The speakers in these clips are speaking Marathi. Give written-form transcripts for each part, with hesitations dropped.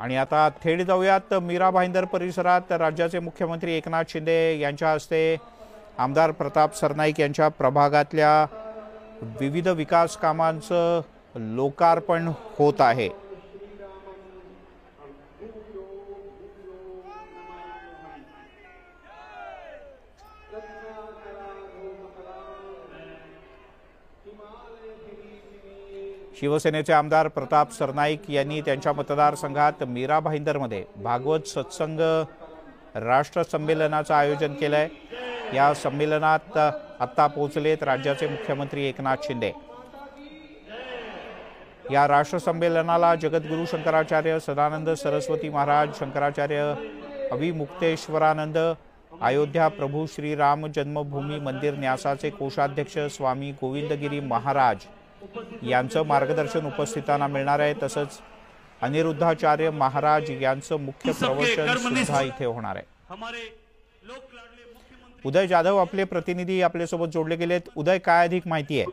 आणि आता थेट जाऊयात मीरा भाईंदर परिसरात राज्याचे मुख्यमंत्री एकनाथ शिंदे यांच्या हस्ते आमदार प्रताप सरनाईक यांच्या प्रभागातल्या विविध विकास कामांचं लोकार्पण होत आहे। शिवसेनेचे आमदार प्रताप सरनाईक यांनी त्यांच्या मतदारसंघात मीरा भाईंदरमध्ये भागवत सत्संग राष्ट्र संमेलनाचं आयोजन केलंय। या संमेलनात आता पोहोचलेत राज्याचे मुख्यमंत्री एकनाथ शिंदे। या राष्ट्र संमेलनाला जगद्गुरू शंकराचार्य सदानंद सरस्वती महाराज, शंकराचार्य अभिमुक्तेश्वरानंद, अयोध्या प्रभू श्री राम जन्मभूमी मंदिर न्यासाचे कोषाध्यक्ष स्वामी गोविंदगिरी महाराज यांचं मार्गदर्शन उपस्थितांना मिळणार आहे। तसंच अनिरुद्धाचार्य महाराज यांचं मुख्य प्रवचन सुद्धा इथे होणार आहे। उदय जाधव आपले प्रतिनिधी आपल्या सोबत जोडले गेलेत। उदय, काय अधिक माहिती आहे?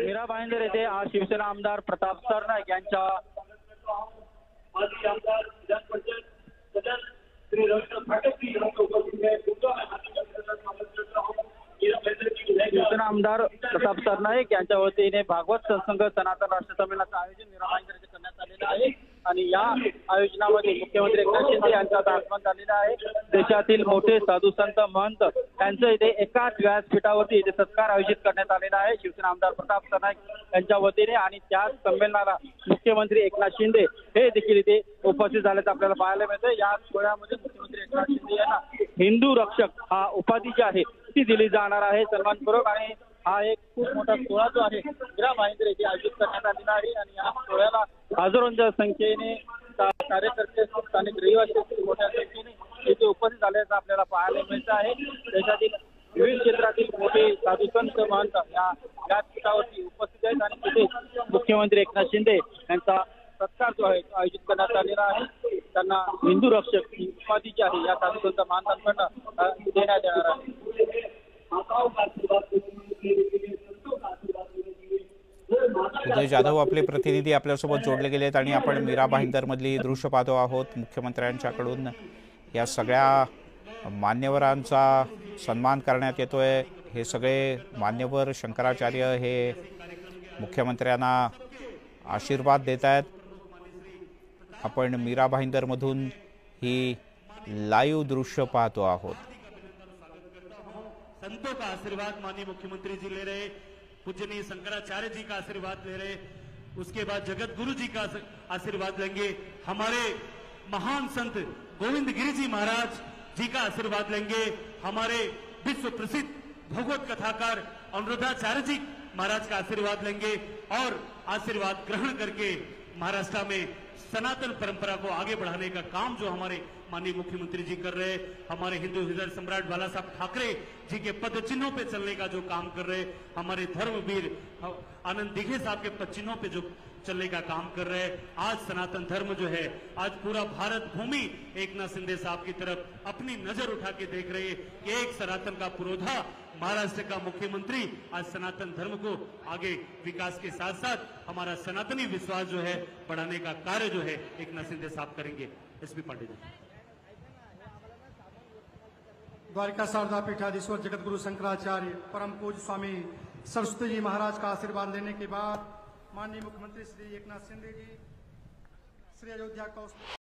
मीरा भाईंदर येथे आज शिवसेना आमदार प्रताप सरनाईक यांच्या शिवसेना आमदार प्रताप सरनाईक यांच्या वतीने भागवत सत्संग सनातन राष्ट्र संमेलनाचं आयोजन मीरा भाईंदर येथे करण्यात आलेलं आहे। आणि या आयोजनामध्ये मुख्यमंत्री एकनाथ शिंदे यांचं आगमन झालेलं आहे। देशातील मोठे साधू संत महंत यांचं इथे एकाच व्यासपीठावरती इथे सत्कार आयोजित करण्यात आलेला आहे शिवसेना आमदार प्रताप सरनाईक यांच्या वतीने। आणि त्या संमेलनाला मुख्यमंत्री एकनाथ शिंदे हे देखील इथे उपस्थित झाल्याचं आपल्याला पाहायला मिळतं। या सोहळ्यामध्ये मुख्यमंत्री एकनाथ शिंदे यांना हिंदू रक्षक हा उपाधी जी आहे ती दिली जाणार आहे सन्मानपूर्वक। आणि हा एक खूप मोठा सोहळा जो आहे मीरा भाईंदर येथे आयोजित करण्यात आलेला आहे। आणि या सोहळ्याला हजारोंच्या संख्येने कार्यकर्ते, स्थानिक रहिवासी मोठ्या संख्येने इथे उपस्थित झाल्याचं आपल्याला पाहायला मिळतं आहे। देशातील विविध क्षेत्रातील मोठे साधू संत महंत या व्यासपीठावरती उपस्थित आहेत आणि तिथे मुख्यमंत्री एकनाथ शिंदे यांचा सत्कार जो आहे आयोजित करण्यात आलेला आहे। त्यांना हिंदू रक्षक ही उपाधी जी आहे या साधू संत महंतांकडून देण्यात येणार आहे। उदय जाधव आपले प्रतिनिधी आपल्यासोबत जोडले गेलेत आणि आपण मीरा भाईंदर मधली दृश्य पाहतो आहोत। मुख्यमंत्र्यांच्याकडून या सगळ्या मान्यवरांचा सन्मान करण्यात येतोय। हे सगळे मान्यवर शंकराचार्य हे मुख्यमंत्र्यांना आशीर्वाद देत आहेत। आपण मीरा भाईंदर मधून ही लाईव्ह दृश्य पाहतो आहोत। संतों का आशीर्वाद माननीय मुख्यमंत्री जी ले रहे, पूजनीय शंकराचार्य जी का आशीर्वाद ले रहे, उसके बाद जगत गुरु जी का आशीर्वाद लेंगे, हमारे महान संत गोविंद गिरी जी महाराज जी का आशीर्वाद लेंगे, हमारे विश्व प्रसिद्ध भगवत कथाकार अनिरुद्धाचार्य जी महाराज का आशीर्वाद लेंगे और आशीर्वाद ग्रहण करके महाराष्ट्र में सनातन परंपरा को आगे बढ़ाने का काम जो हमारे माननीय मुख्यमंत्री जी कर रहे हैं, हमारे हिंदू हृदय सम्राट बाला साहब ठाकरे जी के पद चिन्हों पे चलने का जो काम कर रहे हैं, हमारे धर्मवीर आनंद दिघे साहब के पद चिन्हों पे जो चलने का काम कर रहे हैं। आज सनातन धर्म जो है, आज पूरा भारत भूमि एकनाथ शिंदे साहब की तरफ अपनी नजर उठा के देख रही है कि एक सनातन का पुरोधा महाराष्ट्र का मुख्यमंत्री आज सनातन धर्म को आगे विकास के साथ साथ हमारा सनातनी विश्वास जो है बढ़ाने का कार्य जो है एकनाथ शिंदे साहब करेंगे। एसपी पांडे जी। द्वारिका शारदा पीठाधीश्वर जगतगुरु शंकराचार्य परम पूज्य स्वामी सरस्वती जी महाराज का आशीर्वाद लेने के बाद माननीय मुख्यमंत्री श्री एकनाथ शिंदे जी श्री अयोध्या का